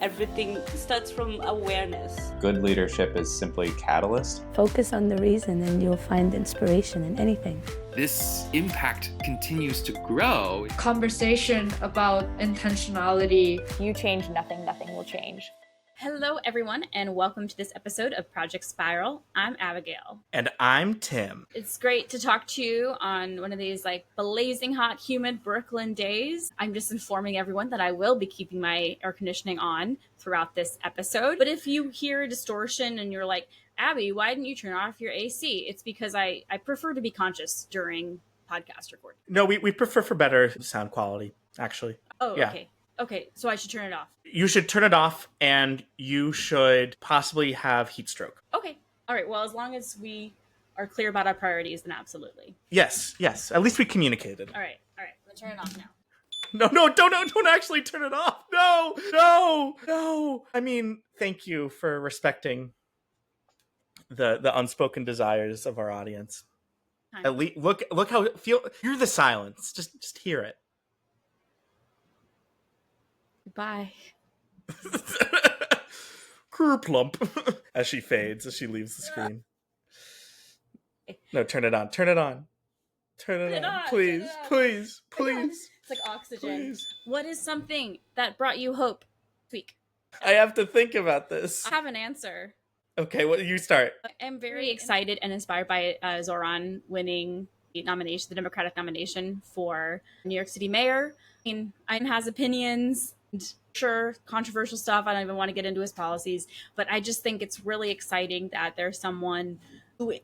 Everything starts from awareness. Good leadership is simply catalyst. Focus on the reason and you'll find inspiration in anything. This impact continues to grow. Conversation about intentionality. If you change nothing, nothing will change. Hello, everyone, and welcome to this episode of Project Spiral. I'm Abigail. And I'm Tim. It's great to talk to you on one of these blazing hot, humid Brooklyn days. I'm just informing everyone that I will be keeping my air conditioning on throughout this episode. But if you hear a distortion and you're like, Abby, why didn't you turn off your AC? It's because I prefer to be conscious during podcast recording. No, we prefer for better sound quality, actually. Oh, yeah. Okay, so I should turn it off. You should turn it off, and you should possibly have heat stroke. Okay. All right. Well, as long as we are clear about our priorities, then absolutely. Yes. At least we communicated. All right. I'm going to turn it off now. No, don't actually turn it off. No. I mean, thank you for respecting the unspoken desires of our audience. At least look how hear the silence. Just hear it. Bye. Kerplump as she fades, as she leaves the screen. No, turn it on. Turn it on. Please. It's like oxygen. Please. What is something that brought you hope this week? I have to think about this. I have an answer. Okay, well, you start. I'm very excited and inspired by Zoran winning the Democratic nomination for New York City mayor. I mean, Aidan has opinions. Sure, controversial stuff. I don't even want to get into his policies, but I just think it's really exciting that there's someone who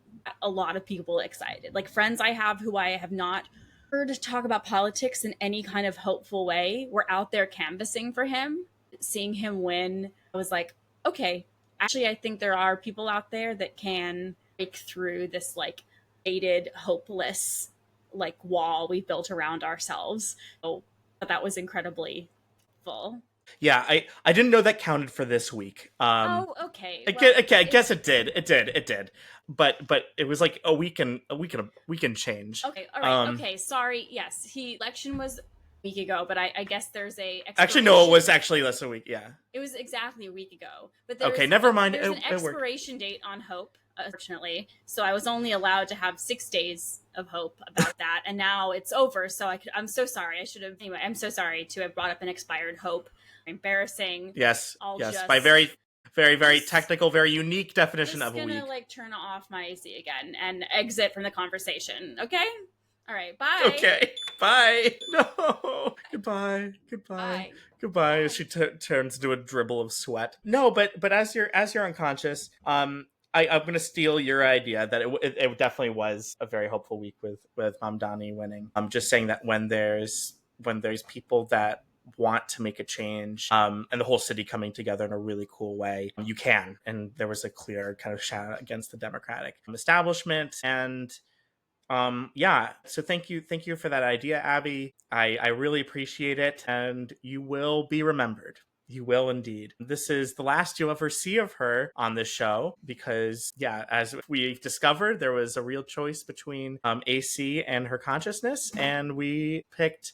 a lot of people excited. Like friends I have who I have not heard talk about politics in any kind of hopeful way were out there canvassing for him. Seeing him win, I was like, okay, actually, I think there are people out there that can break through this dated, hopeless wall we built around ourselves. So that was incredibly full. Yeah, I didn't know that counted for this week. Okay. I guess it did. It did. But it was like a week and change. Okay, all right. Okay, sorry. Yes, election was a week ago, but I guess there's a actually no, it was actually less than a week. Yeah, it was exactly a week ago. But okay, never mind. There's an expiration date on hope, unfortunately. So I was only allowed to have 6 days of hope about that, and now it's over. So I'm so sorry. Anyway, I'm so sorry to have brought up an expired hope. Embarrassing. Yes. By very, very, very technical, very unique definition of a week. I'm gonna turn off my AC again and exit from the conversation. Okay. All right. Bye. Okay. Bye. No. Goodbye. As she turns into a dribble of sweat. No, but as you're unconscious, I'm going to steal your idea that it definitely was a very hopeful week with Mamdani winning. I'm just saying that when there's people that want to make a change and the whole city coming together in a really cool way, you can. And there was a clear kind of shout out against the Democratic establishment. And so thank you for that idea, Abby. I really appreciate it, and you will be remembered. You will indeed. This is the last you'll ever see of her on this show because, as we've discovered, there was a real choice between AC and her consciousness, and we picked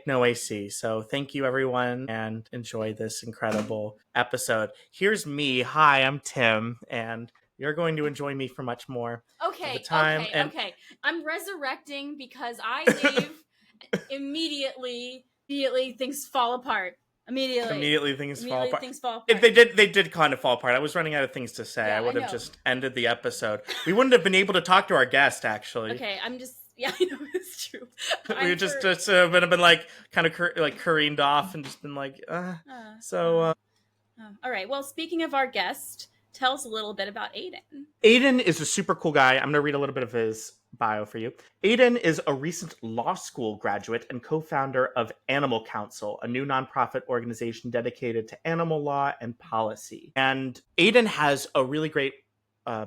no AC. So thank you, everyone, and enjoy this incredible episode. Here's me. Hi, I'm Tim, and you're going to enjoy me for much more. Okay. I'm resurrecting because I leave immediately things fall apart. Immediately things fall apart. They did kind of fall apart. I was running out of things to say. I would have just ended the episode. We wouldn't have been able to talk to our guest, actually. Okay, I know, it's true. We would just would have been kind of careened off and just been All right. Well, speaking of our guest, tell us a little bit about Aidan. Aidan is a super cool guy. I'm going to read a little bit of his bio for you. Aidan is a recent law school graduate and co-founder of Animal Counsel, a new nonprofit organization dedicated to animal law and policy. And Aidan has a really great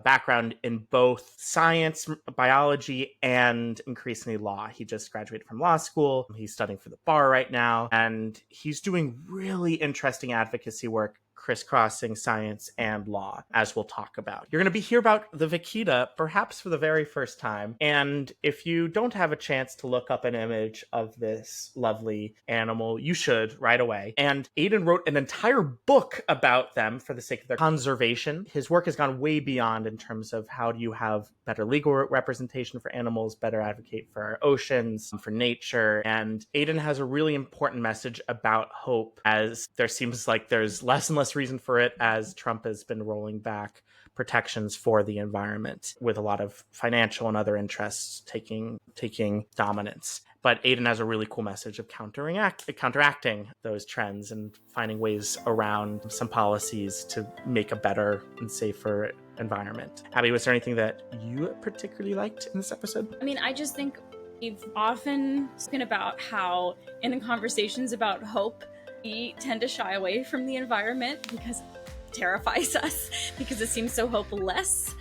background in both science, biology, and increasingly law. He just graduated from law school. He's studying for the bar right now, and he's doing really interesting advocacy work crisscrossing science and law, as we'll talk about. You're going to hear about the Vaquita, perhaps for the very first time. And if you don't have a chance to look up an image of this lovely animal, you should right away. And Aidan wrote an entire book about them for the sake of their conservation. His work has gone way beyond in terms of how do you have better legal representation for animals, better advocate for our oceans, for nature. And Aidan has a really important message about hope, as there seems like there's less and less reason for it as Trump has been rolling back protections for the environment, with a lot of financial and other interests taking dominance. But Aidan has a really cool message of counteracting those trends and finding ways around some policies to make a better and safer environment. Abby, was there anything that you particularly liked in this episode? I mean, I just think we've often spoken about how in the conversations about hope, we tend to shy away from the environment because it terrifies us, because it seems so hopeless.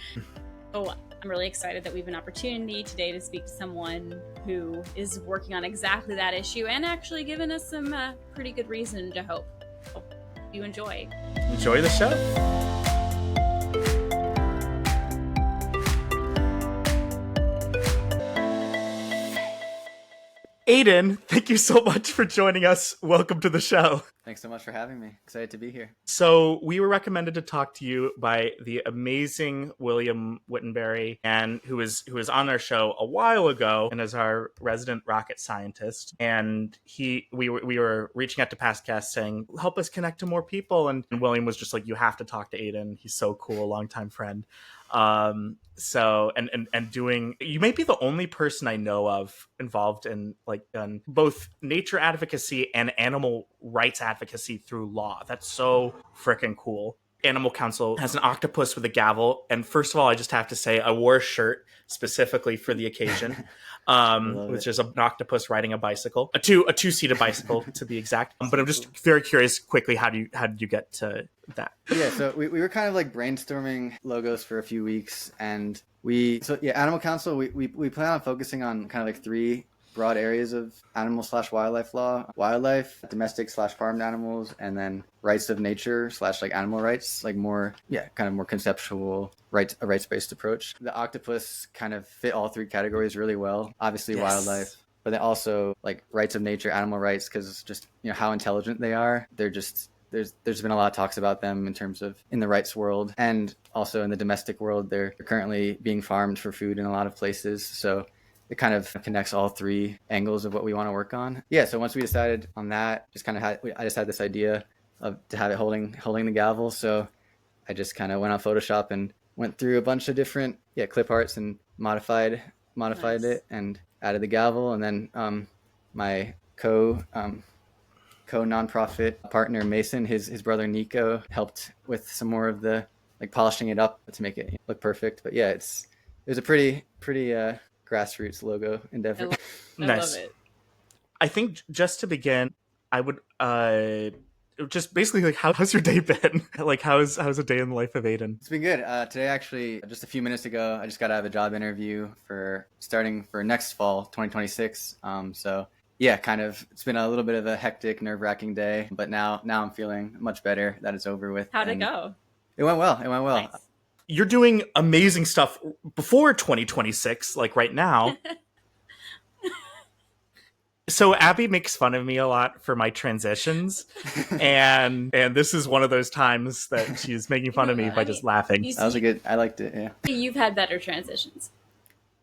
So I'm really excited that we have an opportunity today to speak to someone who is working on exactly that issue and actually given us some pretty good reason to hope. Hope you enjoy. Enjoy the show. Aidan, thank you so much for joining us. Welcome to the show. Thanks so much for having me. Excited to be here. So we were recommended to talk to you by the amazing William Wittenberry, and who was on our show a while ago and is our resident rocket scientist. And we were reaching out to past guests saying, help us connect to more people. And William was just like, you have to talk to Aidan. He's so cool, longtime friend. So doing, you may be the only person I know of involved in both nature advocacy and animal rights advocacy through law. That's so freaking cool. Animal Counsel has an octopus with a gavel, and first of all, I just have to say I wore a shirt specifically for the occasion, which is an octopus riding a bicycle, a two-seated bicycle to be exact. But I'm just very curious, quickly, how did you get to that? Yeah, so we were kind of like brainstorming logos for a few weeks, and Animal Counsel, we plan on focusing on kind of like three broad areas of animal/wildlife law: wildlife, domestic/farmed animals, and then rights of nature / like animal rights, like more conceptual rights-based approach. The octopus kind of fit all three categories really well. Obviously, yes. Wildlife, but then also like rights of nature, animal rights, because just how intelligent they are. They're just there's been a lot of talks about them in terms of in the rights world, and also in the domestic world. They're currently being farmed for food in a lot of places, so it kind of connects all three angles of what we want to work on. Yeah, so once we decided on that, I just had this idea to have it holding the gavel. So I just kind of went on Photoshop and went through a bunch of different clip arts and modified nice. It and added the gavel. And then my nonprofit partner Mason, his brother Nico, helped with some more of the polishing it up to make it look perfect. But yeah, it was a pretty grassroots logo endeavor. Nice. Love it. I think just to begin, I would just basically how's your day been? How's a day in the life of Aidan? It's been good. Today, actually, just a few minutes ago, I just got out of a job interview for starting for next fall, 2026. So yeah, kind of, it's been a little bit of a hectic, nerve-wracking day, but now I'm feeling much better that it's over with. How'd it go? It went well. Nice. You're doing amazing stuff before 2026, like right now. So Abby makes fun of me a lot for my transitions, and this is one of those times that she's making fun of me by just laughing. That was I liked it. Yeah. You've had better transitions.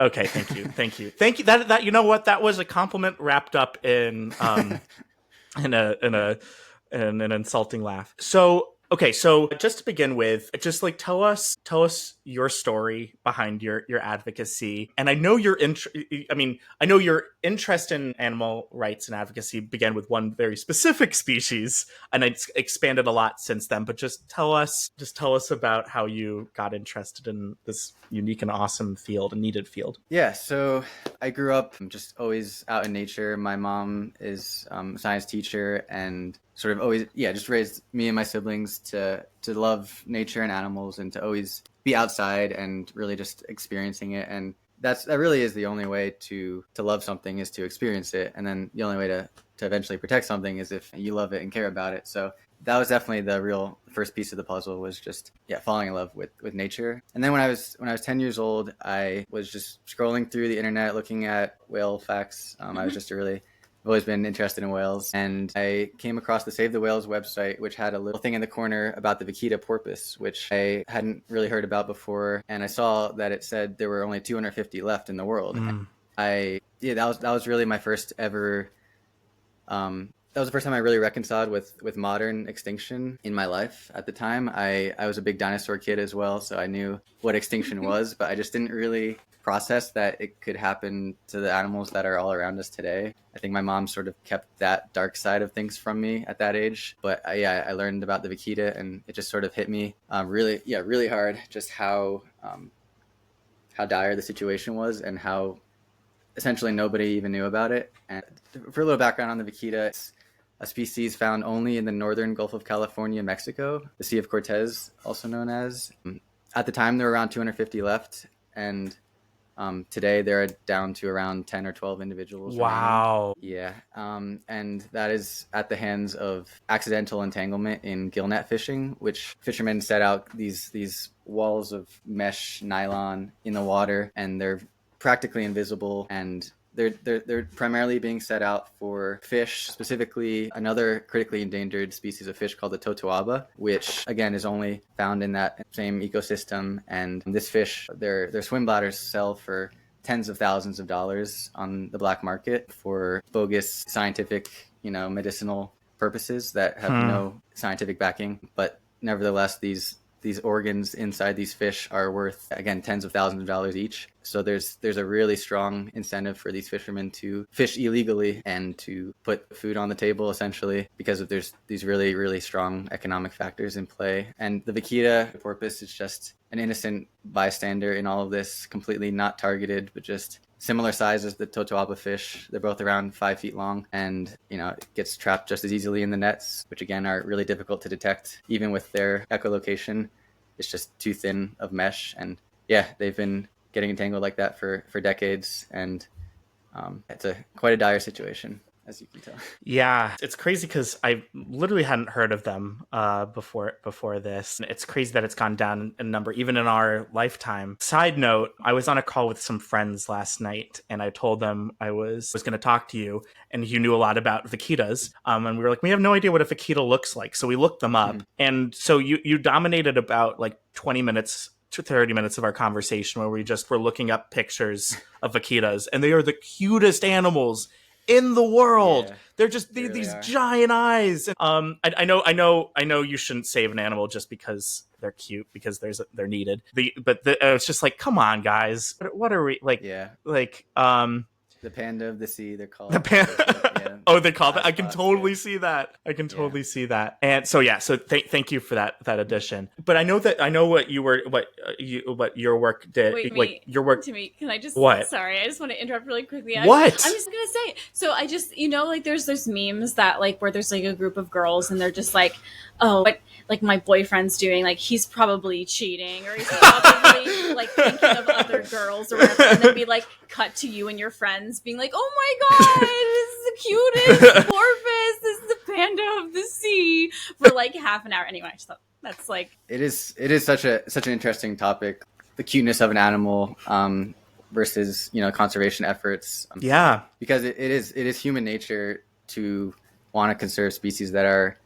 Okay, thank you. That you know what? That was a compliment wrapped up in an insulting laugh. So. Okay, so just to begin with, just tell us your story behind your advocacy. And I know your interest in animal rights and advocacy began with one very specific species, and it's expanded a lot since then. But just tell us about how you got interested in this unique and awesome field, a needed field. Yeah, so I grew up just always out in nature. My mom is a science teacher and sort of always, just raised me and my siblings to love nature and animals and to always be outside and really just experiencing it. And that really is the only way to love something, is to experience it. And then the only way to to eventually protect something is if you love it and care about it. So that was definitely the real first piece of the puzzle, was just falling in love with nature. And then when I was 10 years old, I was just scrolling through the internet looking at whale facts. I was just I've always been interested in whales, and I came across the Save the Whales website, which had a little thing in the corner about the Vaquita porpoise, which I hadn't really heard about before. And I saw that it said there were only 250 left in the world. That was really my first ever. That was the first time I really reconciled with modern extinction in my life. At the time, I was a big dinosaur kid as well, so I knew what extinction was, but I just didn't really process that it could happen to the animals that are all around us today. I think my mom sort of kept that dark side of things from me at that age. But I learned about the Vaquita, and it just sort of hit me really hard, just how dire the situation was and how essentially nobody even knew about it. And for a little background on the Vaquita, it's a species found only in the northern Gulf of California, Mexico, the Sea of Cortez, also known as. At the time, there were around 250 left, and today they're down to around 10 or 12 individuals. Wow. Remaining. Yeah. And that is at the hands of accidental entanglement in gillnet fishing, which fishermen set out these walls of mesh nylon in the water, and they're practically invisible, and they're primarily being set out for fish, specifically another critically endangered species of fish called the totoaba, which again is only found in that same ecosystem. And this fish, their swim bladders sell for tens of thousands of dollars on the black market for bogus scientific, medicinal purposes that have no scientific backing. But nevertheless, these organs inside these fish are worth, again, tens of thousands of dollars each. So there's a really strong incentive for these fishermen to fish illegally and to put food on the table, essentially, because there's these really, really strong economic factors in play. And the Vaquita porpoise is just an innocent bystander in all of this, completely not targeted, but just similar size as the totoaba fish. They're both around 5 feet long, and it gets trapped just as easily in the nets, which again are really difficult to detect even with their echolocation. It's just too thin of mesh, and they've been getting entangled like that for decades, and it's quite a dire situation, as you can tell. Yeah, it's crazy because I literally hadn't heard of them before this. It's crazy that it's gone down in number, even in our lifetime. Side note, I was on a call with some friends last night, and I told them I was going to talk to you, and you knew a lot about vaquitas. And we were like, we have no idea what a vaquita looks like. So we looked them up. And so you dominated about like 20 minutes to 30 minutes of our conversation where we just were looking up pictures of vaquitas, and they are the cutest animals in the world. Yeah, they're just these giant eyes. I know you shouldn't save an animal just because they're cute, because they're needed. It's just like, come on, guys. What are we like? Yeah. Like The panda of the sea, they're called. The panda. Oh, they call that. I can totally see that. I can totally see that. And so thank you for that addition. But I know what your work did. Wait, like your work. To me, can I just? What? Sorry, I just want to interrupt really quickly. What? I'm just gonna say. So I just like there's those memes that like where there's like a group of girls and they're just like, oh, what like my boyfriend's doing, like he's probably cheating or he's probably like thinking of other girls or whatever, and then be like cut to you and your friends being like, oh my god, this is the cutest porpoise, this is the panda of the sea, for like half an hour. Anyway, I just thought that's like it is such an interesting topic, the cuteness of an animal versus conservation efforts. Because it is human nature to want to conserve species that are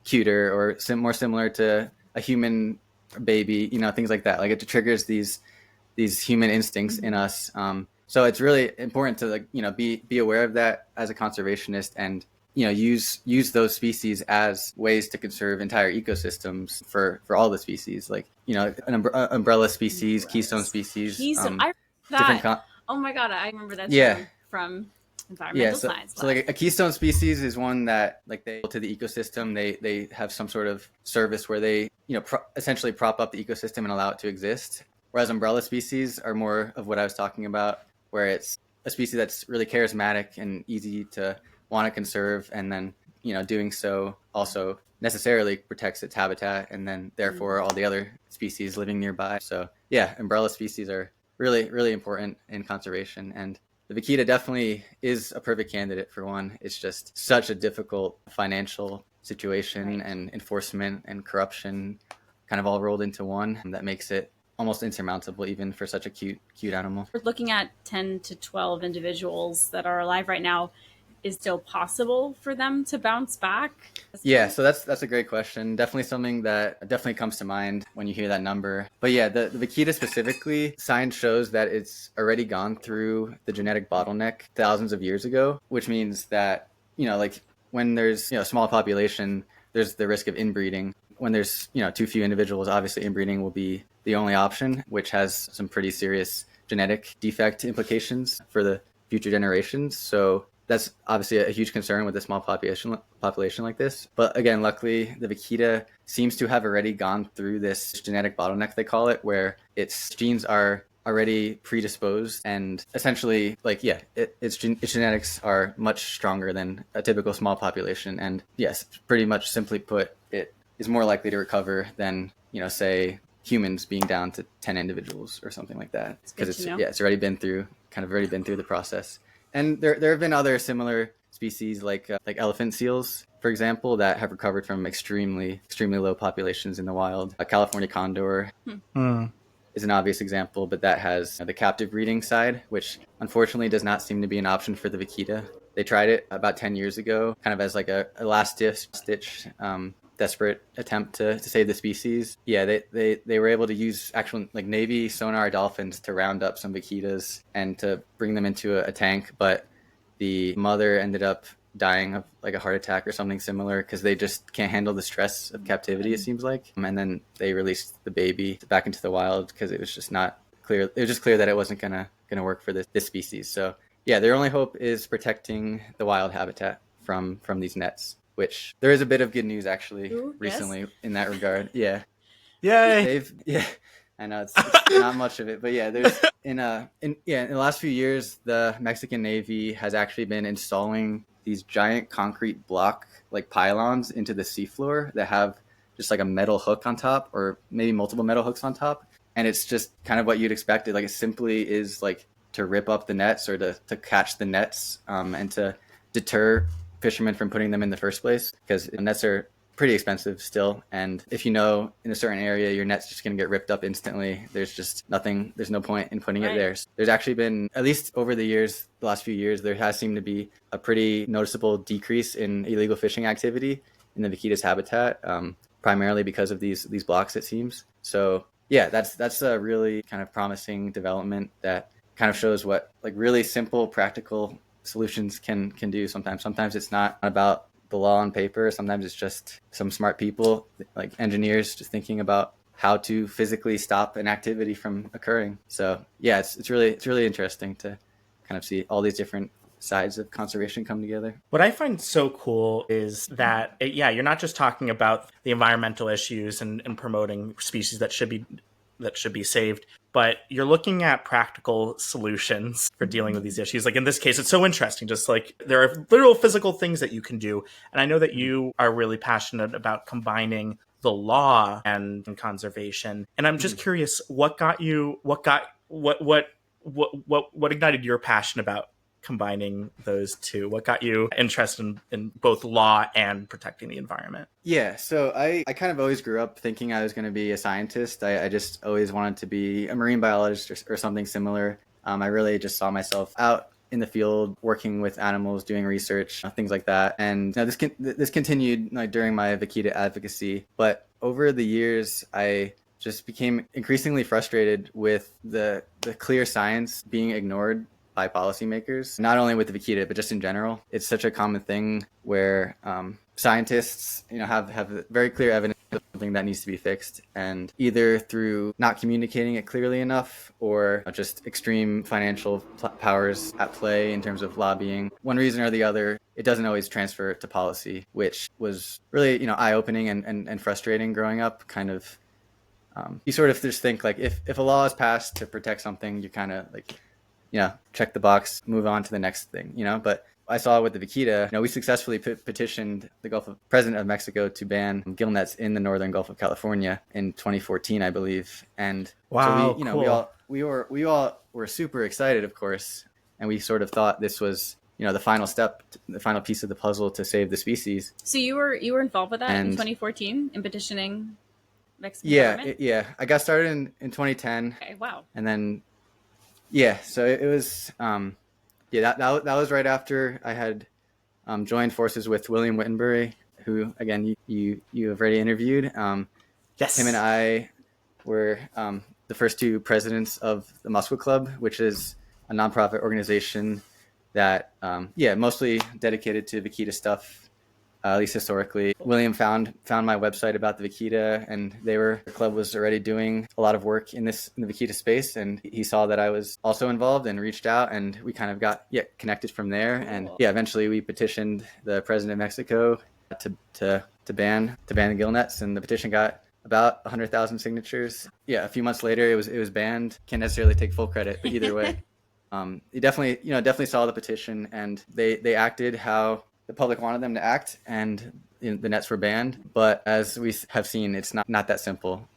cuter or more similar to a human baby, things like that. Like it triggers these human instincts in us. So it's really important to be aware of that as a conservationist, and use those species as ways to conserve entire ecosystems for all the species, like an umbrella species, keystone species. I that. Oh my god, I remember that from environmental science. So like a keystone species is one that they to the ecosystem. They have some sort of service where they essentially prop up the ecosystem and allow it to exist. Whereas umbrella species are more of what I was talking about, where it's a species that's really charismatic and easy to want to conserve, and then doing so also necessarily protects its habitat, and then therefore all the other species living nearby. So umbrella species are really, really important in conservation, and the Vaquita definitely is a perfect candidate for one. It's just such a difficult financial situation and enforcement and corruption kind of all rolled into one that makes it almost insurmountable even for such a cute animal. We're looking at 10 to 12 individuals that are alive right now. Is still possible for them to bounce back? Yeah, so that's a great question. Definitely something that definitely comes to mind when you hear that number. But yeah, the Vaquita specifically, science shows that it's already gone through the genetic bottleneck thousands of years ago, which means that, like when there's, a small population, there's the risk of inbreeding. When there's, too few individuals, obviously inbreeding will be the only option, which has some pretty serious genetic defect implications for the future generations. So that's obviously a huge concern with a small population like this. But again, luckily, the Vaquita seems to have already gone through this genetic bottleneck, they call it, where its genes are already predisposed and essentially its genetics are much stronger than a typical small population. And yes, pretty much simply put, it is more likely to recover than, say, humans being down to 10 individuals or something like that. Because it's already been through the process. And there have been other similar species like elephant seals, for example, that have recovered from extremely low populations in the wild. A California condor is an obvious example, but that has the captive breeding side, which unfortunately does not seem to be an option for the Vaquita. They tried it about 10 years ago, kind of as like a last ditch desperate attempt to save the species. Yeah, they were able to use actual Navy sonar dolphins to round up some Vaquitas and to bring them into a tank, but the mother ended up dying of a heart attack or something similar because they just can't handle the stress of captivity, it seems like. And then they released the baby back into the wild because it was just not clear. It was just clear that it wasn't gonna work for this species. So yeah, their only hope is protecting the wild habitat from these nets, which there is a bit of good news actually recently in that regard. Yeah. Yay. I know it's not much of it, but yeah, there's in the last few years, the Mexican Navy has actually been installing these giant concrete block pylons into the seafloor that have just a metal hook on top, or maybe multiple metal hooks on top. And it's just kind of what you'd expect. It simply is to rip up the nets or to catch the nets and to deter fishermen from putting them in the first place, because nets are pretty expensive still, and if in a certain area your net's just going to get ripped up instantly, there's no point in putting it there. So there's actually been, at least over the last few years, there has seemed to be a pretty noticeable decrease in illegal fishing activity in the Vaquita's habitat, primarily because of these blocks, it seems. So yeah, that's a really kind of promising development that kind of shows what really simple practical solutions can do sometimes. Sometimes it's not about the law on paper. Sometimes it's just some smart people, engineers, just thinking about how to physically stop an activity from occurring. So yeah, it's really interesting to kind of see all these different sides of conservation come together. What I find so cool is that you're not just talking about the environmental issues and promoting species that should be saved, but you're looking at practical solutions for dealing with these issues. In this case, it's so interesting. Just there are literal physical things that you can do. And I know that you are really passionate about combining the law and conservation. And I'm just curious, what ignited your passion about combining those two? What got you interested in both law and protecting the environment? Yeah, so I kind of always grew up thinking I was going to be a scientist. I just always wanted to be a marine biologist or something similar. I really just saw myself out in the field working with animals, doing research, things like that. And this continued during my Vaquita advocacy. But over the years, I just became increasingly frustrated with the clear science being ignored by policymakers, not only with the Vaquita, but just in general. It's such a common thing where scientists, have very clear evidence of something that needs to be fixed, and either through not communicating it clearly enough or just extreme financial powers at play in terms of lobbying, one reason or the other, it doesn't always transfer to policy, which was really, eye-opening and frustrating growing up. Kind of, you sort of just think if a law is passed to protect something, you kind of check the box, move on to the next thing, But I saw with the Vaquita, we successfully petitioned the president of Mexico to ban gill nets in the northern Gulf of California in 2014, I believe. And wow, so we all were super excited, of course. and we sort of thought this was, the final step, the final piece of the puzzle to save the species. So you were involved with that in And- 2014 in petitioning Mexican Yeah, government? I got started in 2010. Okay, wow. And then, so it was, that was right after I had joined forces with William Wittenbury, who, again, you have already interviewed. Yes. Him and I were the first two presidents of the Muscle Club, which is a nonprofit organization that, mostly dedicated to Vaquita stuff. At least historically. William found my website about the Vaquita, and the club was already doing a lot of work in the Vaquita space, and he saw that I was also involved and reached out, and we kind of got connected from there. And eventually we petitioned the president of Mexico to ban the gill nets, and the petition got about 100,000 signatures. A few months later it was banned. Can't necessarily take full credit, but either way, he definitely saw the petition, and they acted how the public wanted them to act, and the nets were banned. But as we have seen, it's not that simple.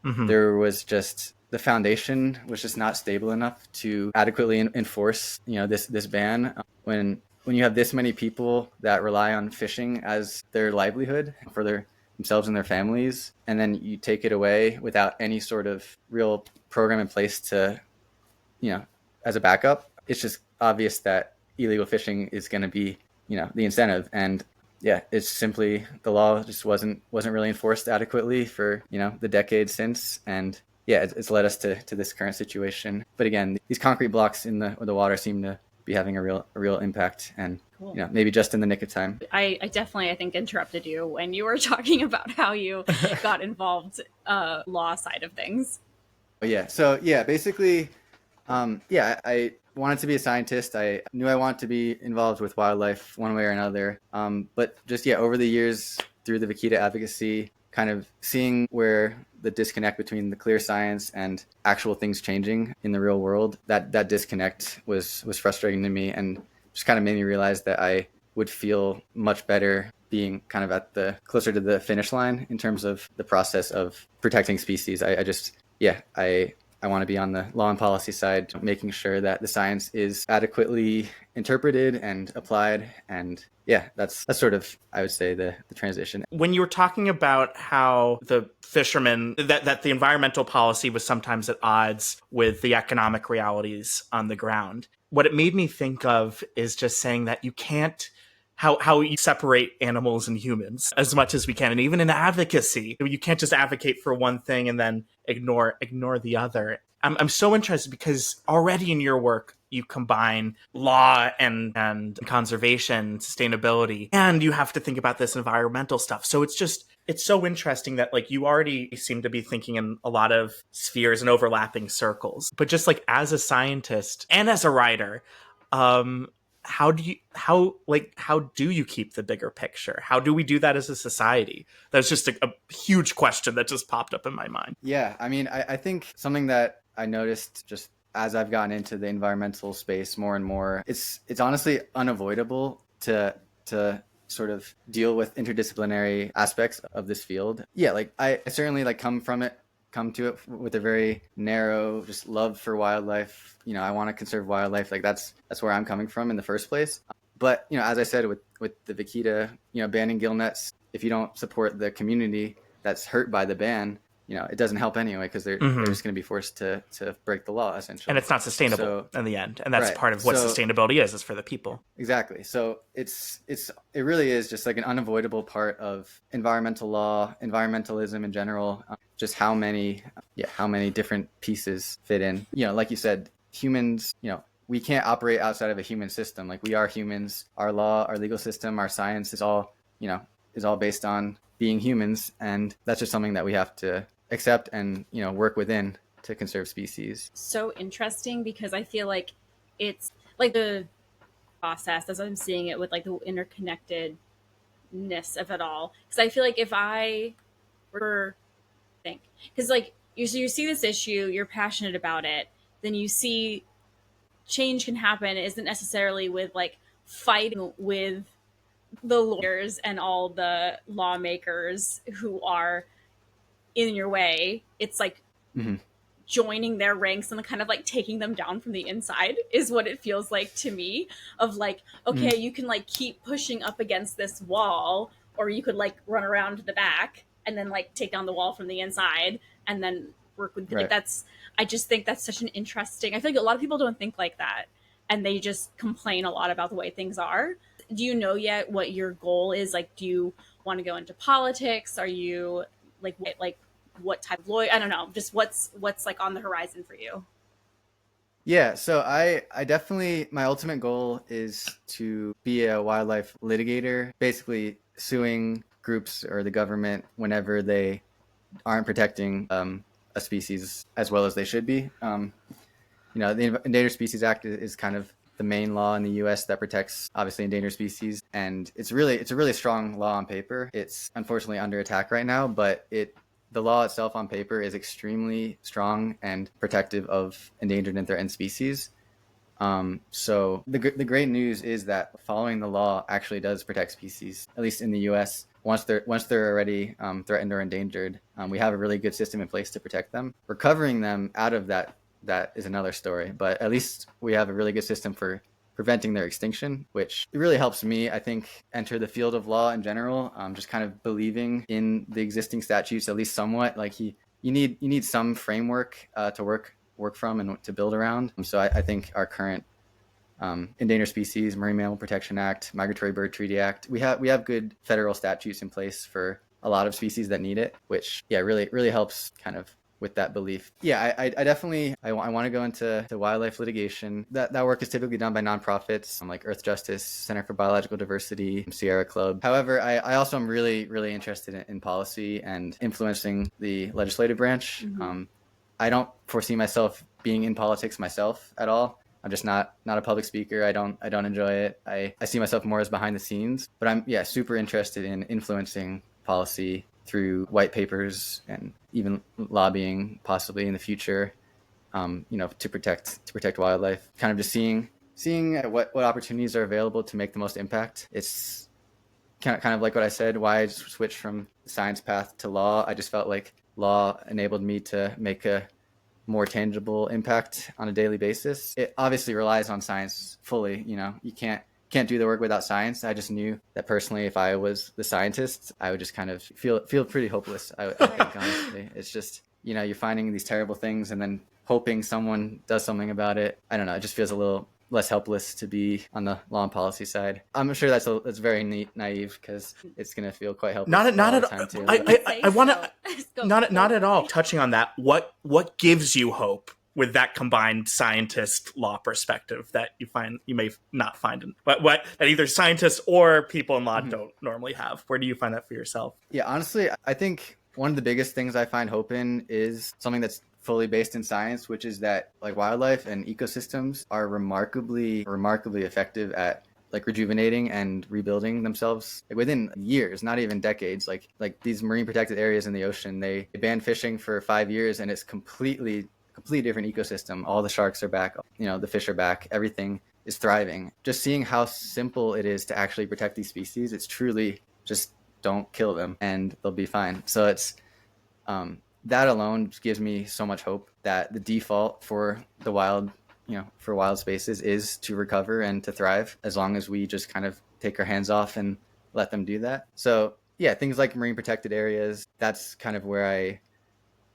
Mm-hmm. There was just, the foundation was just not stable enough to adequately enforce, this ban. When you have this many people that rely on fishing as their livelihood for themselves and their families, and then you take it away without any sort of real program in place to, as a backup, it's just obvious that illegal fishing is going to be the incentive. And it's simply, the law just wasn't really enforced adequately for the decades since, and it's led us to this current situation. But again, these concrete blocks in the water seem to be having a real impact, and cool. Maybe just in the nick of time. I definitely, I think, interrupted you when you were talking about how you got involved law side of things. Basically, I wanted to be a scientist. I knew I wanted to be involved with wildlife one way or another. But just, over the years through the Vaquita advocacy, kind of seeing where the disconnect between the clear science and actual things changing in the real world, that disconnect was frustrating to me, and just kind of made me realize that I would feel much better being kind of at the closer to the finish line in terms of the process of protecting species. I want to be on the law and policy side, making sure that the science is adequately interpreted and applied. And that's sort of, I would say, the transition. When you were talking about how the fishermen, that the environmental policy was sometimes at odds with the economic realities on the ground, what it made me think of is just saying that you can't, how you separate animals and humans as much as we can. And even in advocacy, you can't just advocate for one thing and then ignore the other. I'm so interested because already in your work, you combine law and conservation, sustainability, and you have to think about this environmental stuff. So it's so interesting that you already seem to be thinking in a lot of spheres and overlapping circles. But just as a scientist and as a writer, how do you keep the bigger picture? How do we do that as a society? That's just a huge question that just popped up in my mind. Yeah, I mean, I think something that I noticed just as I've gotten into the environmental space more and more, it's honestly unavoidable to sort of deal with interdisciplinary aspects of this field. I certainly come to it with a very narrow just love for wildlife. I want to conserve wildlife. That's where I'm coming from in the first place. But as I said, with the Vaquita, banning gill nets, if you don't support the community that's hurt by the ban, it doesn't help anyway, because they're just going to be forced to break the law, essentially. And it's not sustainable in the end. And that's part of what sustainability is for the people. Exactly. So it really is just an unavoidable part of environmental law, environmentalism in general, just how many different pieces fit in. Like you said, humans, we can't operate outside of a human system. We are humans. Our law, our legal system, our science is all based on being humans. And that's just something that we have to accept and, work within to conserve species. So interesting, because I feel like it's the process as I'm seeing it with the interconnectedness of it all. Because I feel if I were think, because you see this issue, you're passionate about it, then you see change can happen. It isn't necessarily with fighting with the lawyers and all the lawmakers who are in your way. It's joining their ranks and kind of like taking them down from the inside is what it feels like to me, of like, okay, you can like keep pushing up against this wall, or you could like run around to the back and then like take down the wall from the inside and then work with like, I just think that's such an interesting, I feel like a lot of people don't think like that, and they just complain a lot about the way things are. Do you know yet what your goal is? Like, do you want to go into politics? Are you like what type of lawyer? I don't know. Just what's like on the horizon for you? Yeah, so I definitely, my ultimate goal is to be a wildlife litigator, basically suing groups or the government whenever they aren't protecting a species as well as they should be. The Endangered Species Act is kind of the main law in the U.S. that protects obviously endangered species, and it's a really strong law on paper. It's unfortunately under attack right now, but the law itself on paper is extremely strong and protective of endangered and threatened species. So the great news is that following the law actually does protect species, at least in the U.S. Once they're already threatened or endangered, we have a really good system in place to protect them. Recovering them out of that is another story, but at least we have a really good system for preventing their extinction, which really helps me, I think, enter the field of law in general. Just kind of believing in the existing statutes, at least somewhat. Like you need some framework to work from and to build around. So I think our current Endangered Species, Marine Mammal Protection Act, Migratory Bird Treaty Act, we have good federal statutes in place for a lot of species that need it, which really helps kind of with that belief. I definitely want to go into wildlife litigation. That work is typically done by nonprofits like Earth Justice, Center for Biological Diversity, Sierra Club. However, I also am really interested in policy and influencing the legislative branch. I don't foresee myself being in politics myself at all. I'm just not a public speaker. I don't enjoy it. I see myself more as behind the scenes, but I'm super interested in influencing policy through white papers and even lobbying possibly in the future, to protect wildlife. Kind of just seeing what opportunities are available to make the most impact. It's kind of like what I said, why I switched from the science path to law. I just felt like law enabled me to make a more tangible impact on a daily basis. It obviously relies on science fully. You can't do the work without science. I just knew that personally, if I was the scientist, I would just kind of feel pretty hopeless. I think honestly, it's just, you're finding these terrible things and then hoping someone does something about it. I don't know. It just feels a little less helpless to be on the law and policy side. I'm sure that's very naive because it's going to feel quite helpless. Not at time too. I want to not at all. Touching on that, what gives you hope with that combined scientist law perspective that you may not find in what that either scientists or people in law don't normally have? Where do you find that for yourself? Yeah, honestly, I think one of the biggest things I find hope in is something that's fully based in science, which is that like wildlife and ecosystems are remarkably effective at like rejuvenating and rebuilding themselves within years, not even decades. Like these marine protected areas in the ocean, they banned fishing for 5 years and it's completely different ecosystem. All the sharks are back, the fish are back, everything is thriving. Just seeing how simple it is to actually protect these species, it's truly just don't kill them and they'll be fine. So it's that alone gives me so much hope that the default for the wild, for wild spaces is to recover and to thrive as long as we just kind of take our hands off and let them do that. So yeah, things like marine protected areas, that's kind of where I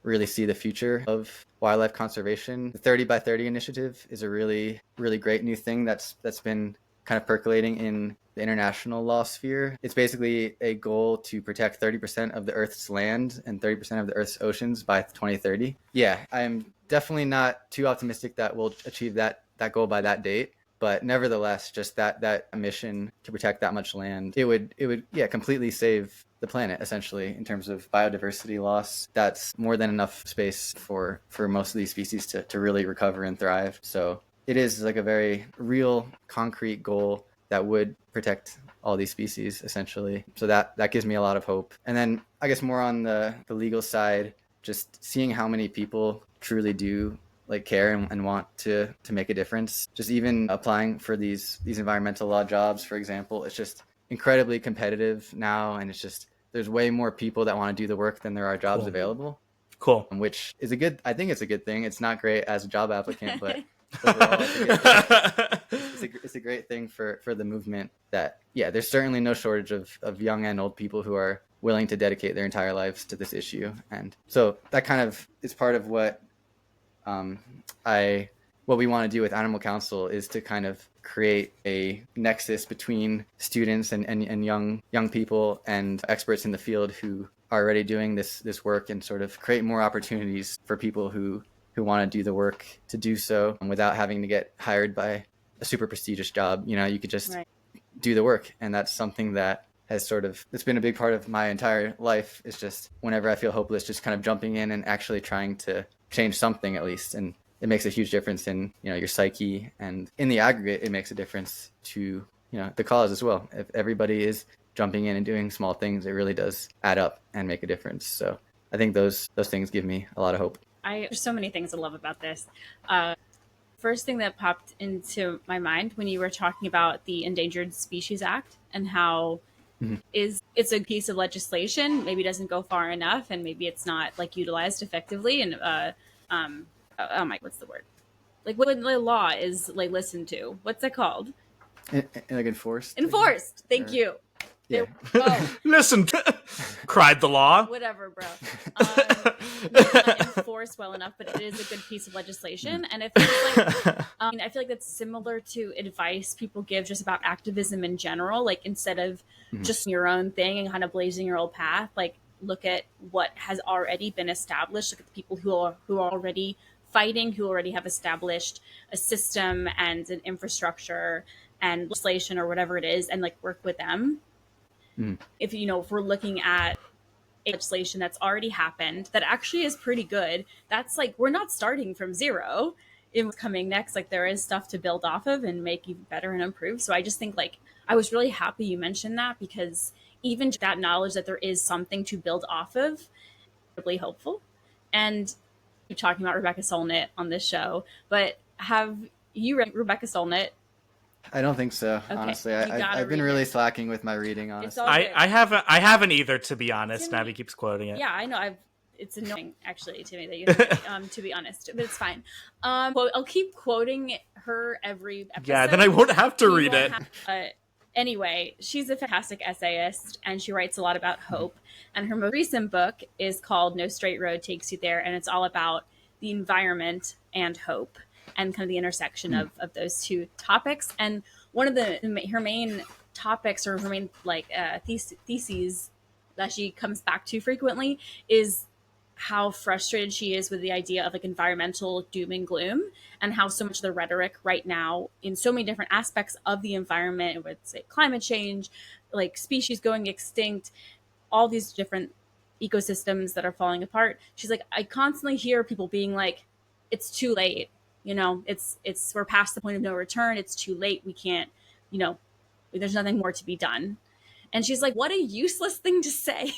really see the future of wildlife conservation. The 30 by 30 initiative is a really great new thing that's been kind of percolating in the international law sphere. It's basically a goal to protect 30% of the Earth's land and 30% of the Earth's oceans by 2030. Yeah, I'm definitely not too optimistic that we'll achieve that goal by that date. But nevertheless, just that mission to protect that much land, it would completely save the planet, essentially, in terms of biodiversity loss. That's more than enough space for most of these species to really recover and thrive. So it is like a very real, concrete goal that would protect all these species, essentially. So that gives me a lot of hope. And then I guess more on the legal side, just seeing how many people truly do like care and want to make a difference. Just even applying for these environmental law jobs, for example, it's just incredibly competitive now, and it's just there's way more people that want to do the work than there are jobs available. Cool. which is I think it's a good thing. It's not great as a job applicant, but overall, it's a great thing for the movement that, yeah, there's certainly no shortage of young and old people who are willing to dedicate their entire lives to this issue. And so that kind of is part of what what we want to do with Animal Counsel, is to kind of create a nexus between students and young people and experts in the field who are already doing this work, and sort of create more opportunities for people who want to do the work to do so without having to get hired by a super prestigious job. You could just do the work. And that's something that it's been a big part of my entire life. It's just whenever I feel hopeless, just kind of jumping in and actually trying to change something at least. And it makes a huge difference in, your psyche, and in the aggregate, it makes a difference to, the cause as well. If everybody is jumping in and doing small things, it really does add up and make a difference. So I think those things give me a lot of hope. There's so many things I love about this. First thing that popped into my mind when you were talking about the Endangered Species Act and how it's a piece of legislation, maybe doesn't go far enough, and maybe it's not utilized effectively. And what's the word? When the law is listened to, what's that called? Enforced. Enforced. Thank you. Yeah. Listen, cried the law. Whatever, bro. Not enforced well enough, but it is a good piece of legislation. And it feels I feel like that's similar to advice people give just about activism in general. Instead of just your own thing and kind of blazing your own path, look at what has already been established. Look at the people who are already fighting, who already have established a system and an infrastructure and legislation or whatever it is, and work with them. If we're looking at a legislation that's already happened that actually is pretty good, that's we're not starting from zero in what's coming next. There is stuff to build off of and make even better and improve. So I just think I was really happy you mentioned that, because even that knowledge that there is something to build off of, really helpful. And you're talking about Rebecca Solnit on this show, but have you read Rebecca Solnit? I don't think so, Okay, honestly. I've been really slacking with my reading, honestly. I haven't either, to be honest. Navi keeps quoting it. Yeah, I know. It's annoying, actually, to me that you haven't, to be honest, but it's fine. I'll keep quoting her every episode. Yeah, then I won't have to read it. Anyway, she's a fantastic essayist, and she writes a lot about hope. And her most recent book is called No Straight Road Takes You There, and it's all about the environment and hope, and kind of the intersection of those two topics. And one of her main topics, or her main theses that she comes back to frequently, is how frustrated she is with the idea of environmental doom and gloom, and how so much of the rhetoric right now in so many different aspects of the environment, with say climate change, species going extinct, all these different ecosystems that are falling apart. She's I constantly hear people being it's too late. We're past the point of no return. It's too late. We can't, there's nothing more to be done. And she's what a useless thing to say.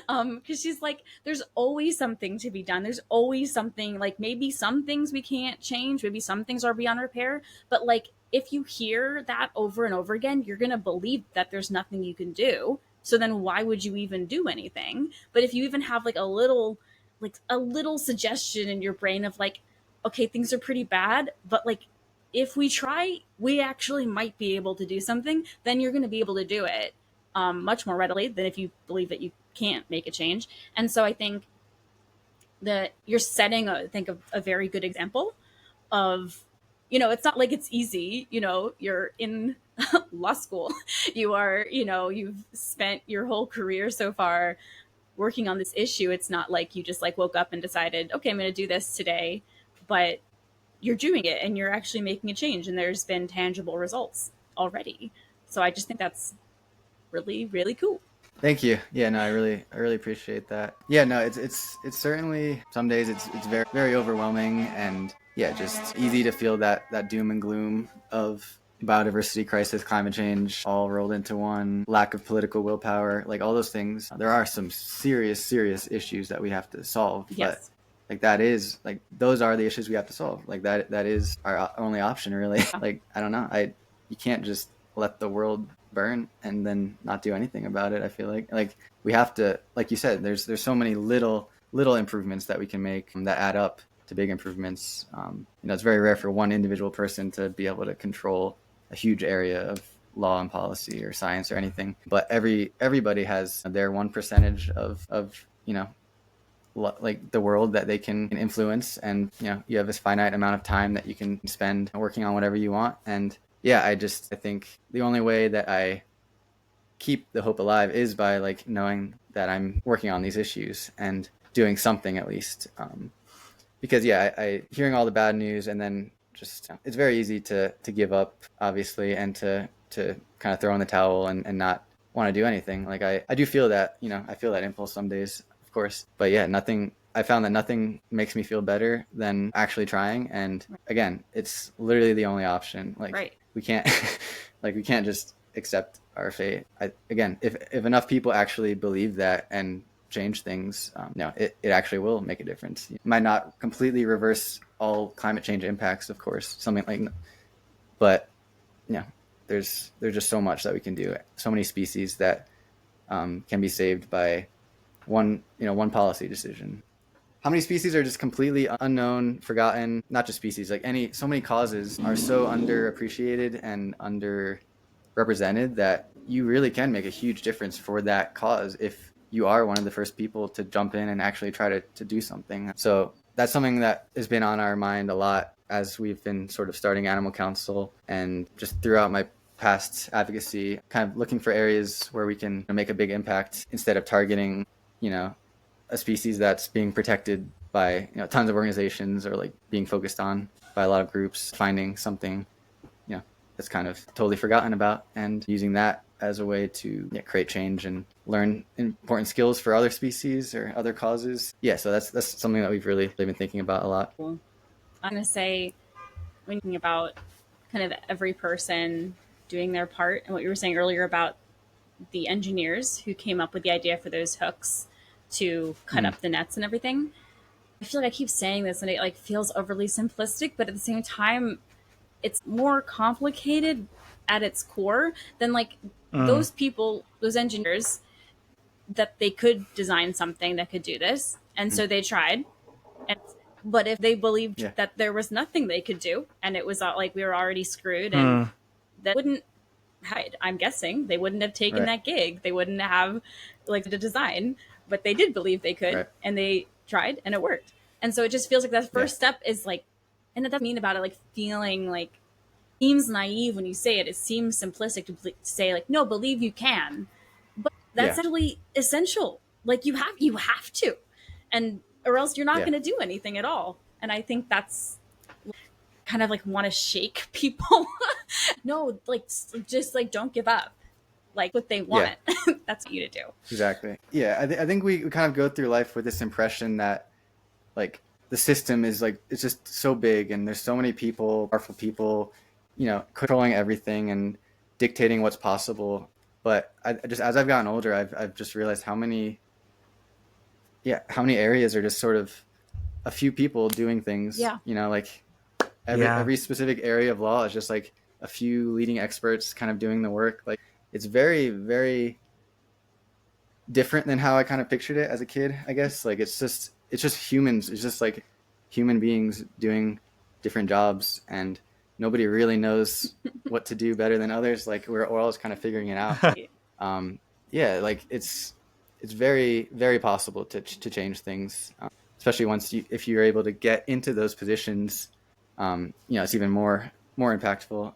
Because she's there's always something to be done. There's always something, maybe some things we can't change. Maybe some things are beyond repair. But if you hear that over and over again, you're going to believe that there's nothing you can do. So then why would you even do anything? But if you even have a little suggestion in your brain of okay, things are pretty bad, but if we try, we actually might be able to do something, then you're going to be able to do it much more readily than if you believe that you can't make a change. And so I think that you're setting a very good example of, it's not it's easy, you're in law school, you are, you've spent your whole career so far working on this issue. It's not you just woke up and decided, okay, I'm going to do this today. But you're doing it and you're actually making a change, and there's been tangible results already. So I just think that's really, really cool. Thank you. Yeah, no, I really appreciate that. Yeah, no, it's certainly, some days it's very, very overwhelming, and yeah, just easy to feel that doom and gloom of biodiversity crisis, climate change, all rolled into one, lack of political willpower, all those things. There are some serious issues that we have to solve. Yes. But that is those are the issues we have to solve. That is our only option, really. I don't know. You can't just let the world burn and then not do anything about it. I feel like we have to, like you said, there's so many little little improvements that we can make that add up to big improvements. It's very rare for one individual person to be able to control a huge area of law and policy or science or anything, but everybody has their 1% of like the world that they can influence, and you have this finite amount of time that you can spend working on whatever you want. And I think the only way that I keep the hope alive is by like knowing that I'm working on these issues and doing something at least, because I hearing all the bad news, and then just it's very easy to give up, obviously, and to kind of throw in the towel and not want to do anything. Like I do feel that, I feel that impulse some days, of course, but I found that nothing makes me feel better than actually trying. And again, it's literally the only option. Like we can't we can't just accept our fate. If enough people actually believe that and change things, it actually will make a difference. It might not completely reverse all climate change impacts, of course, but there's just so much that we can do. So many species that can be saved by one policy decision. How many species are just completely unknown, forgotten? Not just species, so many causes are so underappreciated and underrepresented that you really can make a huge difference for that cause if you are one of the first people to jump in and actually try to do something. So that's something that has been on our mind a lot as we've been sort of starting Animal Counsel, and just throughout my past advocacy, kind of looking for areas where we can make a big impact instead of targeting, a species that's being protected by tons of organizations, or like being focused on by a lot of groups, finding something that's kind of totally forgotten about, and using that as a way to create change and learn important skills for other species or other causes. So that's something that we've really been thinking about a lot. I'm going to say, when thinking about kind of every person doing their part, and what you were saying earlier about the engineers who came up with the idea for those hooks to cut up the nets and everything, I feel like I keep saying this and it feels overly simplistic, but at the same time, it's more complicated at its core than those people, those engineers, that they could design something that could do this. And so they tried. But if they believed that there was nothing they could do, and it was we were already screwed, and that wouldn't, I'm guessing they wouldn't have taken that gig. They wouldn't have the design, but they did believe they could, and they tried, and it worked. And so it just feels like that first step is and that doesn't mean about it feeling seems naive when you say it. It seems simplistic to say no, believe you can, but that's actually essential. You have to, and or else you're not going to do anything at all. And I think that's kind of want to shake people. No, just don't give up. What they want. That's what you to do. Exactly. I think we kind of go through life with this impression that the system is it's just so big, and there's so many people, powerful people, controlling everything and dictating what's possible. But as I've gotten older, I've just realized how many areas are just sort of a few people doing things. Every specific area of law is just a few leading experts kind of doing the work. It's very, very different than how I kind of pictured it as a kid, I guess. It's just humans. It's just human beings doing different jobs, and nobody really knows what to do better than others. We're all just kind of figuring it out. It's very, very possible to change things, especially if you're able to get into those positions. It's even more impactful.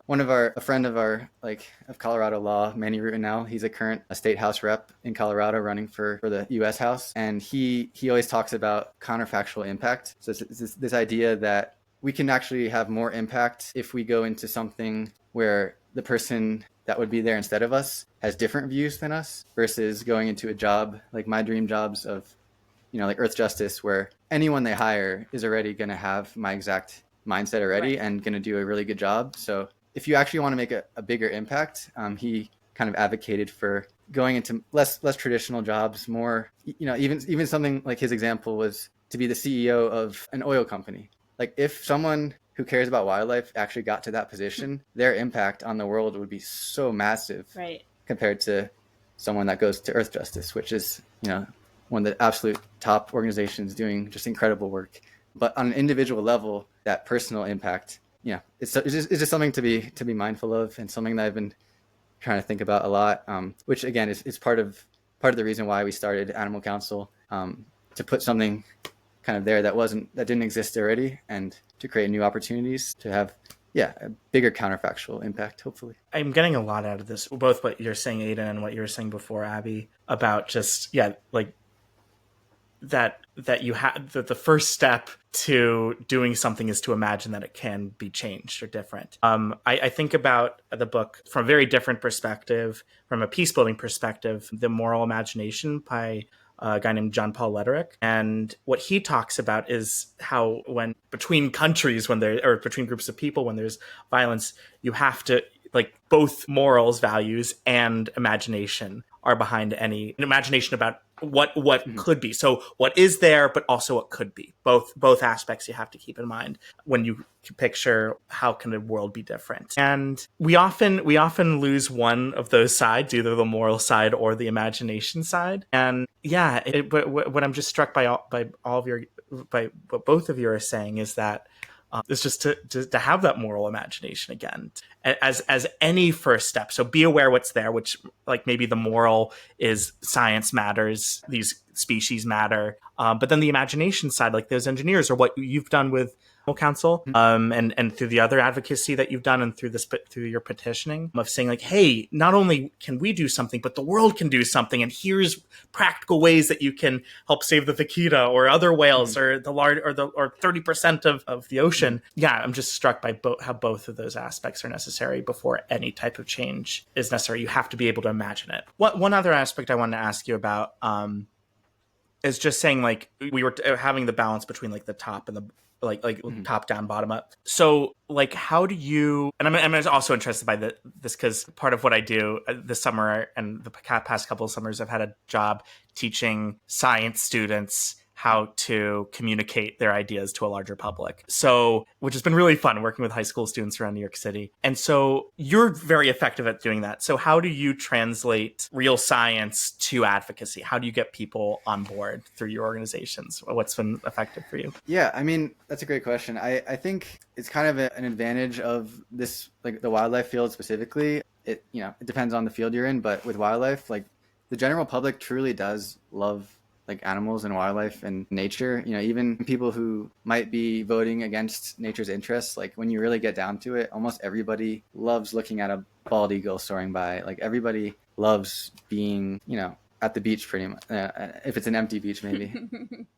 A friend of of Colorado law, Manny Rutinel, he's a current state house rep in Colorado running for the U.S. House. And he always talks about counterfactual impact. So it's this idea that we can actually have more impact if we go into something where the person that would be there instead of us has different views than us, versus going into a job like my dream jobs of, Earth Justice, where anyone they hire is already going to have my exact mindset already and going to do a really good job. So if you actually want to make a bigger impact, he kind of advocated for going into less traditional jobs, more, even something like his example was to be the CEO of an oil company. If someone who cares about wildlife actually got to that position, their impact on the world would be so massive, compared to someone that goes to Earth Justice, which is, one of the absolute top organizations doing just incredible work. But on an individual level, that personal impact, it's just something to be mindful of, and something that I've been trying to think about a lot, which again is part of the reason why we started Animal Counsel, to put something kind of there that didn't exist already, and to create new opportunities to have a bigger counterfactual impact, hopefully. I'm getting a lot out of this, both what you're saying, Aidan, and what you were saying before, Abby, about just like that you have the first step to doing something is to imagine that it can be changed or different. I think about the book from a very different perspective, from a peace building perspective, The Moral Imagination by a guy named John Paul Lederich. And what he talks about is how when between countries, or between groups of people, when there's violence, you have to, like, both morals, values, and imagination are behind any imagination about what could be. So what is there, but also what could be. Both aspects you have to keep in mind when you picture how can a world be different. And we often lose one of those sides, either the moral side or the imagination side. And but what I'm just struck by what both of you are saying is that is just to have that moral imagination again as any first step. So be aware what's there, which, like, maybe the moral is science matters, these species matter, but then the imagination side, like those engineers, or what you've done with Counsel, and through the other advocacy that you've done, and through your petitioning of saying, like, hey, not only can we do something, but the world can do something, and here's practical ways that you can help save the Vaquita or other whales, or the large or 30% of the ocean. I'm just struck by how both of those aspects are necessary before any type of change is necessary. You have to be able to imagine it. One other aspect I wanted to ask you about is just saying, like, we were having the balance between, like, the top and the top down, bottom up. So, like, how do you, and I'm also interested by this because part of what I do this summer and the past couple of summers, I've had a job teaching science students how to communicate their ideas to a larger public. So, which has been really fun, working with high school students around New York City. And so you're very effective at doing that. So how do you translate real science to advocacy? How do you get people on board through your organizations? What's been effective for you? Yeah, I mean, that's a great question. I think it's kind of an advantage of this, like the wildlife field specifically. It depends on the field you're in, but with wildlife, like, the general public truly does love, like, animals and wildlife and nature. Even people who might be voting against nature's interests, like, when you really get down to it, almost everybody loves looking at a bald eagle soaring by. Like, everybody loves being, at the beach, pretty much, if it's an empty beach, maybe.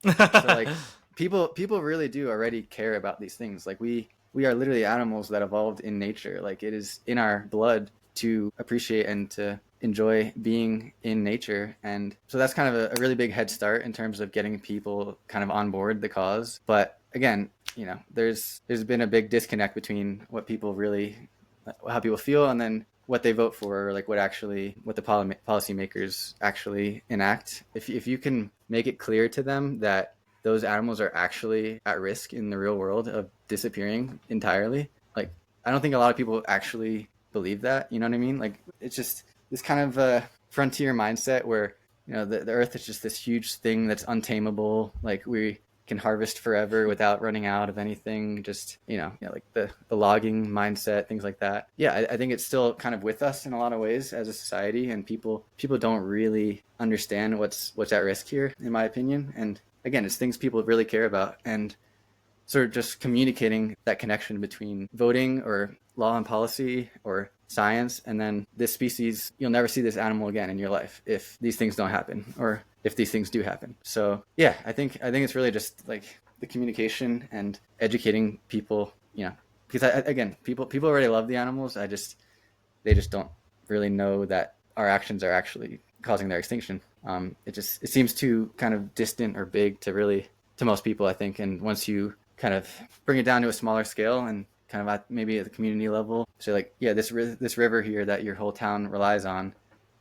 So, like, people really do already care about these things. Like, we are literally animals that evolved in nature. Like, it is in our blood to appreciate and to enjoy being in nature. And so that's kind of a really big head start in terms of getting people kind of on board the cause. But again, there's been a big disconnect between how people feel, and then what they vote for, or like what the policymakers actually enact. If you can make it clear to them that those animals are actually at risk in the real world of disappearing entirely, like, I don't think a lot of people actually believe that. You know what I mean? Like, it's just this kind of a frontier mindset where, the earth is just this huge thing that's untamable. Like, we can harvest forever without running out of anything. Just, like the logging mindset, things like that. Yeah, I think it's still kind of with us in a lot of ways as a society, and people don't really understand what's at risk here, in my opinion. And again, it's things people really care about, and sort of just communicating that connection between voting or law and policy or science, and then this species, you'll never see this animal again in your life if these things don't happen, or if these things do happen. So yeah, I think it's really just like the communication and educating people, because again, people already love the animals. They just don't really know that our actions are actually causing their extinction. It seems too kind of distant or big to most people, I think. And once you kind of bring it down to a smaller scale and kind of maybe at the community level, so like, yeah, this river here that your whole town relies on,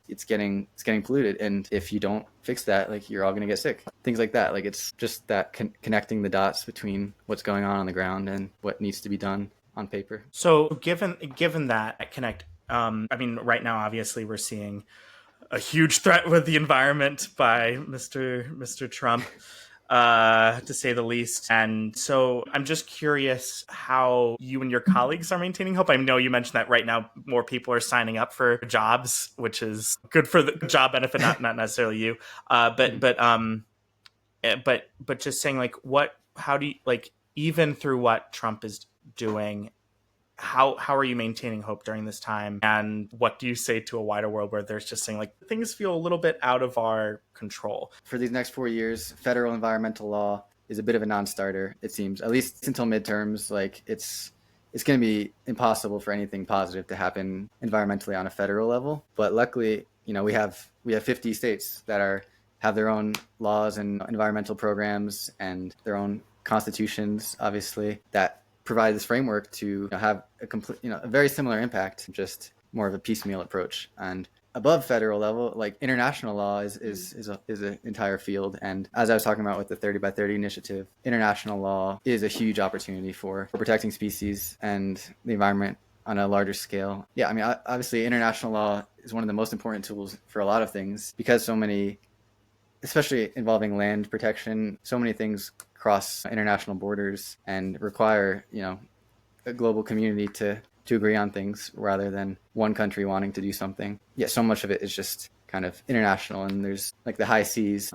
it's getting polluted, and if you don't fix that, like, you're all going to get sick, things like that. Like, it's just that connecting the dots between what's going on the ground and what needs to be done on paper. So given that connect, I mean, right now obviously we're seeing a huge threat with the environment by Mr. Trump, to say the least. And so I'm just curious how you and your colleagues are maintaining hope. I know you mentioned that right now more people are signing up for jobs, which is good for the job benefit, not necessarily you. But just saying, like, how do you, like, even through what Trump is doing, how are you maintaining hope during this time? And what do you say to a wider world where there's just saying, like, things feel a little bit out of our control? For these next 4 years, federal environmental law is a bit of a non-starter, it seems, at least until midterms. Like, it's going to be impossible for anything positive to happen environmentally on a federal level. But luckily, we have 50 states that have their own laws and environmental programs and their own constitutions, obviously, that provide this framework to have a complete, a very similar impact, just more of a piecemeal approach. And above federal level, like, international law is an entire field. And as I was talking about with the 30 by 30 initiative, international law is a huge opportunity for protecting species and the environment on a larger scale. Yeah, I mean, obviously international law is one of the most important tools for a lot of things, because so many, especially involving land protection, so many things cross international borders and require, a global community to agree on things rather than one country wanting to do something. Yeah, so much of it is just kind of international, and there's like the high seas,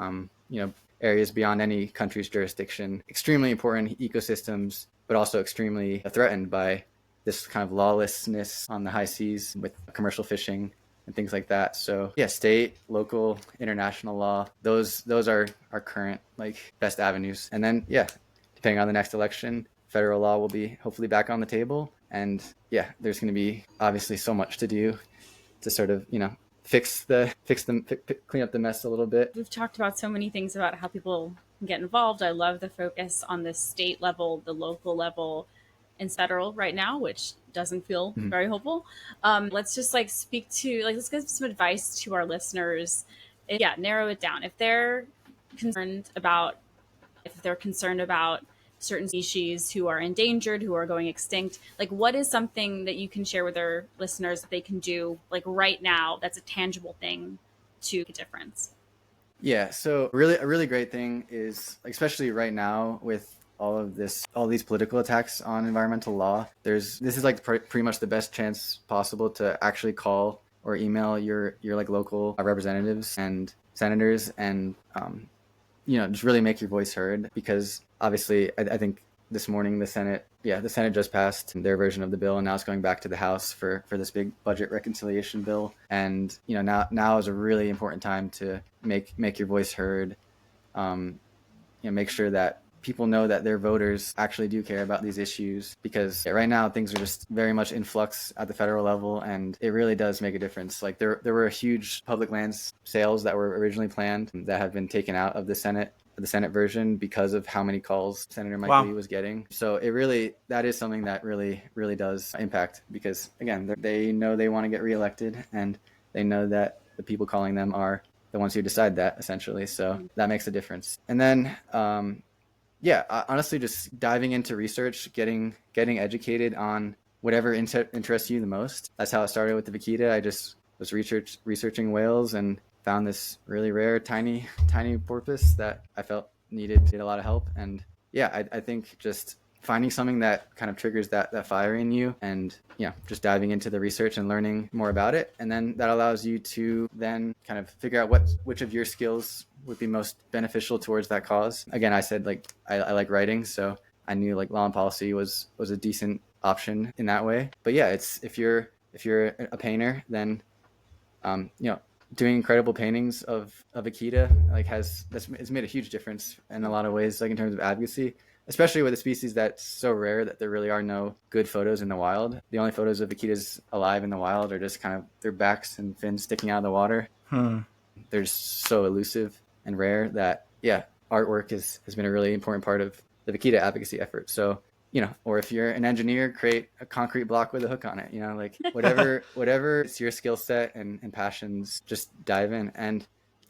areas beyond any country's jurisdiction, extremely important ecosystems, but also extremely threatened by this kind of lawlessness on the high seas with commercial fishing and things like that. So yeah, state, local, international law, those are our current, like, best avenues. And then, yeah, depending on the next election, federal law will be hopefully back on the table. And yeah, there's going to be obviously so much to do to sort of, clean up the mess a little bit. We've talked about so many things about how people can get involved. I love the focus on the state level, the local level, and federal right now, which doesn't feel very hopeful. Let's just speak to, let's give some advice to our listeners. Yeah, narrow it down. If they're concerned about certain species who are endangered, who are going extinct, what is something that you can share with our listeners that they can do right now that's a tangible thing to make a difference? Yeah, so a really great thing is, especially right now with all these political attacks on environmental law, this is pretty much the best chance possible to actually call or email your local representatives and senators and just really make your voice heard. Because obviously I think this morning the Senate just passed their version of the bill, and now it's going back to the House for this big budget reconciliation bill. And now is a really important time to make your voice heard. Make sure that people know that their voters actually do care about these issues, because right now things are just very much in flux at the federal level, and it really does make a difference. There were huge public lands sales that were originally planned that have been taken out of the Senate version because of how many calls Senator Mike Lee was getting. So that is something that really, really does impact, because again, they know they want to get reelected, and they know that the people calling them are the ones who decide that, essentially. So that makes a difference. And then honestly, just diving into research, getting educated on whatever interests you the most. That's how it started with the Vaquita. I just was researching whales and found this really rare tiny porpoise that I felt needed a lot of help. And yeah, I think just finding something that kind of triggers that fire in you, and just diving into the research and learning more about it. And then that allows you to then kind of figure out which of your skills would be most beneficial towards that cause. Again, I said I like writing, so I knew law and policy was a decent option in that way. But yeah, it's if you're a painter, then doing incredible paintings of Vaquita it's made a huge difference in a lot of ways, in terms of advocacy, especially with a species that's so rare that there really are no good photos in the wild. The only photos of vaquitas alive in the wild are just kind of their backs and fins sticking out of the water. They're just so elusive and rare that, yeah, artwork has been a really important part of the Vaquita advocacy effort. So, or if you're an engineer, create a concrete block with a hook on it, whatever it's your skill set and passions, just dive in. And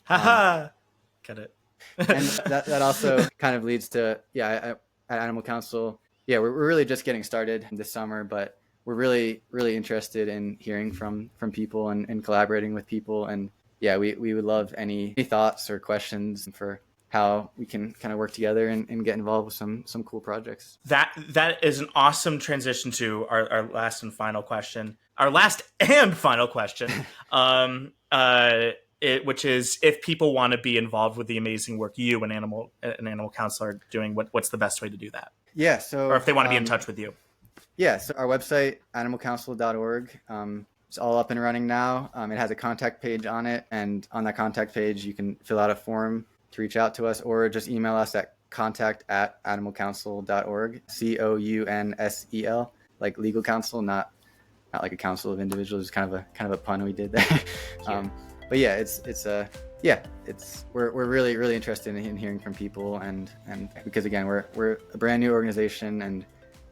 Get it. And that also kind of leads to, at Animal Counsel, we're really just getting started this summer, but we're really, really interested in hearing from people and collaborating with people. And yeah, we would love any thoughts or questions for how we can kind of work together and get involved with some cool projects. That is an awesome transition to our last and final question. Our last and final question, which is, if people want to be involved with the amazing work you and Animal Counsel are doing, what's the best way to do that? Yeah, so or if they want to be in touch with you. Yeah, so our website, animalcounsel.org, it's all up and running now. It has a contact page on it, and on that contact page, you can fill out a form to reach out to us, or just email us at contact@animalcounsel.org, COUNSEL, like legal counsel, not like a council of individuals. It's kind of a pun we did there. But yeah, we're really interested in hearing from people, and because again, we're a brand new organization, and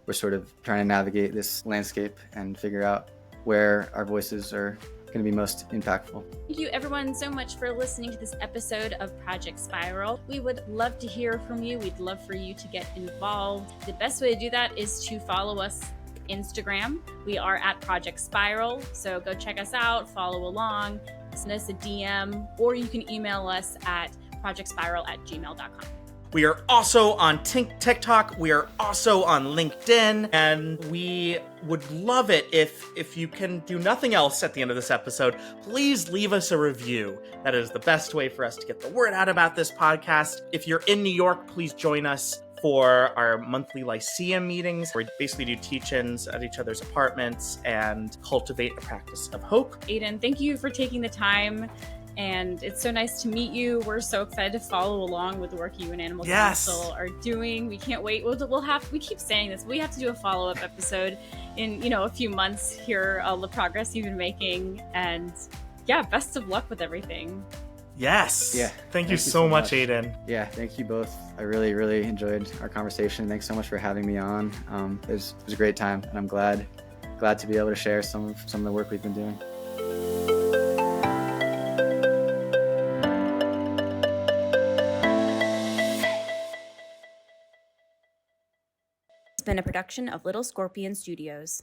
we're sort of trying to navigate this landscape and figure out where our voices are going to be most impactful. Thank you everyone so much for listening to this episode of Project Spiral. We would love to hear from you. We'd love for you to get involved. The best way to do that is to follow us on Instagram. We are at Project Spiral, so go check us out, follow along, send us a DM, or you can email us at projectspiral@gmail.com. We are also on TikTok. We are also on LinkedIn. And we would love it if you can do nothing else at the end of this episode, please leave us a review. That is the best way for us to get the word out about this podcast. If you're in New York, please join us for our monthly Lyceum meetings, where we basically do teach-ins at each other's apartments and cultivate a practice of hope. Aidan, thank you for taking the time. And it's so nice to meet you. We're so excited to follow along with the work you and Animal Counsel are doing. We can't wait. We keep saying this. We have to do a follow-up episode in, a few months, hear all the progress you've been making. And yeah, best of luck with everything. Yes. Yeah. Thank you so much, Aidan. Yeah, thank you both. I really enjoyed our conversation. Thanks so much for having me on. It was a great time, and I'm glad to be able to share some of the work we've been doing. It's been a production of Little Scorpion Studios.